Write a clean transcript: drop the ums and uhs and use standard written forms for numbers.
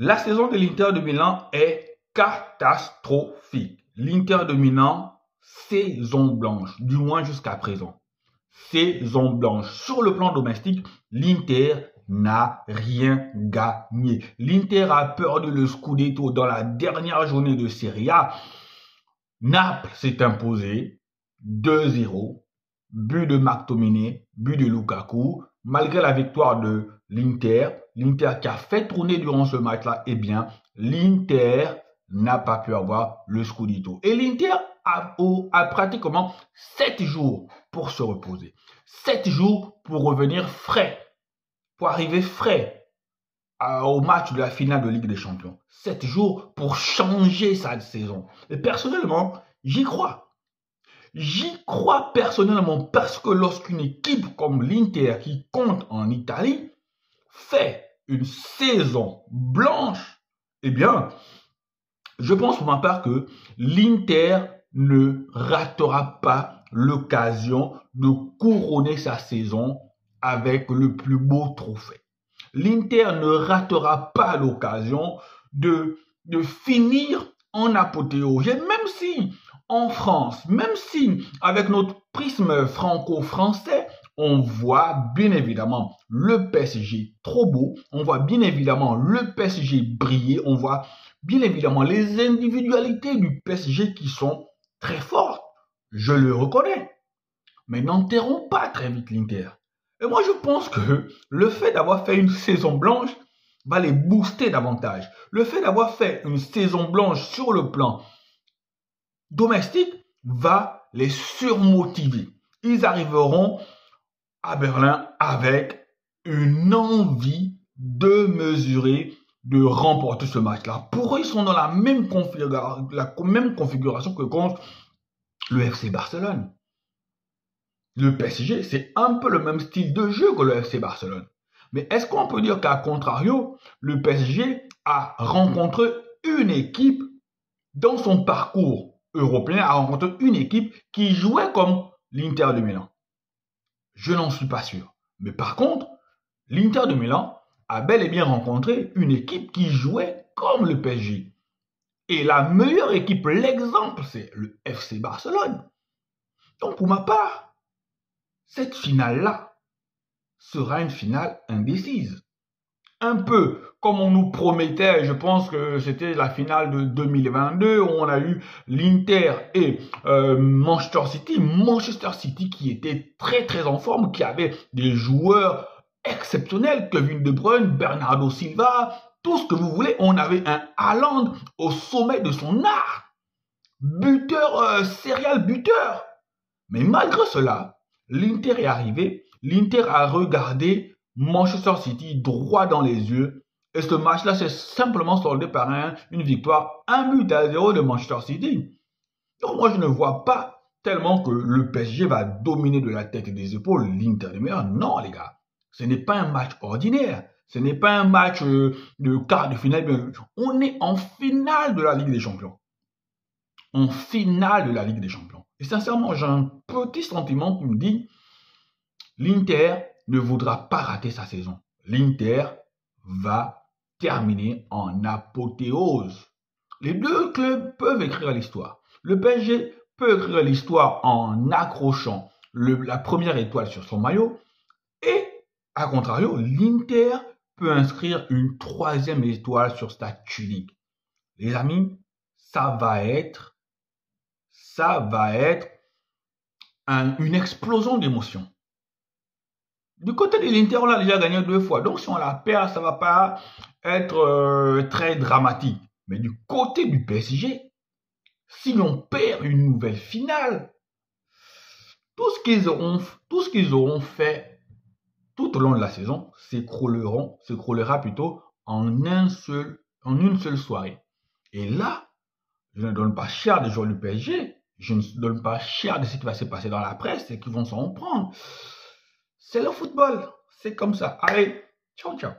La saison de l'Inter de Milan est catastrophique. L'Inter de Milan, saison blanche, du moins jusqu'à présent. Saison blanche. Sur le plan domestique, l'Inter n'a rien gagné. L'Inter a perdu le Scudetto dans la dernière journée de Serie A. Naples s'est imposé 2-0. But de McTominay, but de Lukaku. Malgré la victoire de l'Inter qui a fait tourner durant ce match-là, eh bien, l'Inter n'a pas pu avoir le Scudetto. Et l'Inter a pratiquement 7 jours pour se reposer. 7 jours pour revenir frais, pour arriver frais au match de la finale de Ligue des Champions. 7 jours pour changer sa saison. Et personnellement, j'y crois. J'y crois personnellement parce que lorsqu'une équipe comme l'Inter qui compte en Italie fait une saison blanche, eh bien, je pense pour ma part que l'Inter ne ratera pas l'occasion de couronner sa saison avec le plus beau trophée. L'Inter ne ratera pas l'occasion de finir en apothéose. Et même si en France, même si avec notre prisme franco-français, on voit bien évidemment le PSG trop beau, on voit bien évidemment le PSG briller, on voit bien évidemment les individualités du PSG qui sont très fortes, je le reconnais. Mais n'enterrons pas très vite l'Inter. Et moi je pense que le fait d'avoir fait une saison blanche va les booster davantage. Le fait d'avoir fait une saison blanche sur le plan domestique va les surmotiver. Ils arriveront à Berlin avec une envie de mesurer, de remporter ce match-là. Pour eux, ils sont dans la même configuration que contre le FC Barcelone. Le PSG, c'est un peu le même style de jeu que le FC Barcelone. Mais est-ce qu'on peut dire qu'à contrario, le PSG a rencontré une équipe dans son parcours européen, a rencontré une équipe qui jouait comme l'Inter de Milan? Je n'en suis pas sûr. Mais par contre, l'Inter de Milan a bel et bien rencontré une équipe qui jouait comme le PSG. Et la meilleure équipe, l'exemple, c'est le FC Barcelone. Donc pour ma part, cette finale-là sera une finale indécise. Un peu comme on nous promettait, je pense que c'était la finale de 2022 où on a eu l'Inter et Manchester City. Manchester City qui était très très en forme, qui avait des joueurs exceptionnels, Kevin De Bruyne, Bernardo Silva, tout ce que vous voulez. On avait un Haaland au sommet de son art, buteur, serial buteur. Mais malgré cela, l'Inter est arrivé, l'Inter a regardé Manchester City droit dans les yeux. Et ce match-là s'est simplement soldé par une victoire 1-0 de Manchester City. Donc moi, je ne vois pas tellement que le PSG va dominer de la tête et des épaules l'Inter de Milan. Non, les gars. Ce n'est pas un match ordinaire. Ce n'est pas un match de quart de finale. On est en finale de la Ligue des Champions. En finale de la Ligue des Champions. Et sincèrement, j'ai un petit sentiment qui me dit l'Inter ne voudra pas rater sa saison. L'Inter va terminer en apothéose. Les deux clubs peuvent écrire l'histoire. Le PSG peut écrire l'histoire en accrochant la première étoile sur son maillot. Et, à contrario, l'Inter peut inscrire une troisième étoile sur sa tunique. Les amis, ça va être une explosion d'émotions. Du côté de l'Inter, on l'a déjà gagné 2 fois. Donc, si on la perd, ça ne va pas être très dramatique. Mais du côté du PSG, si on perd une nouvelle finale, tout ce qu'ils auront fait tout au long de la saison s'écroulera plutôt en une seule soirée. Et là, je ne donne pas cher des joueurs du PSG. Je ne donne pas cher de ce qui va se passer dans la presse et qui vont s'en prendre. C'est le football. C'est comme ça. Allez, ciao, ciao.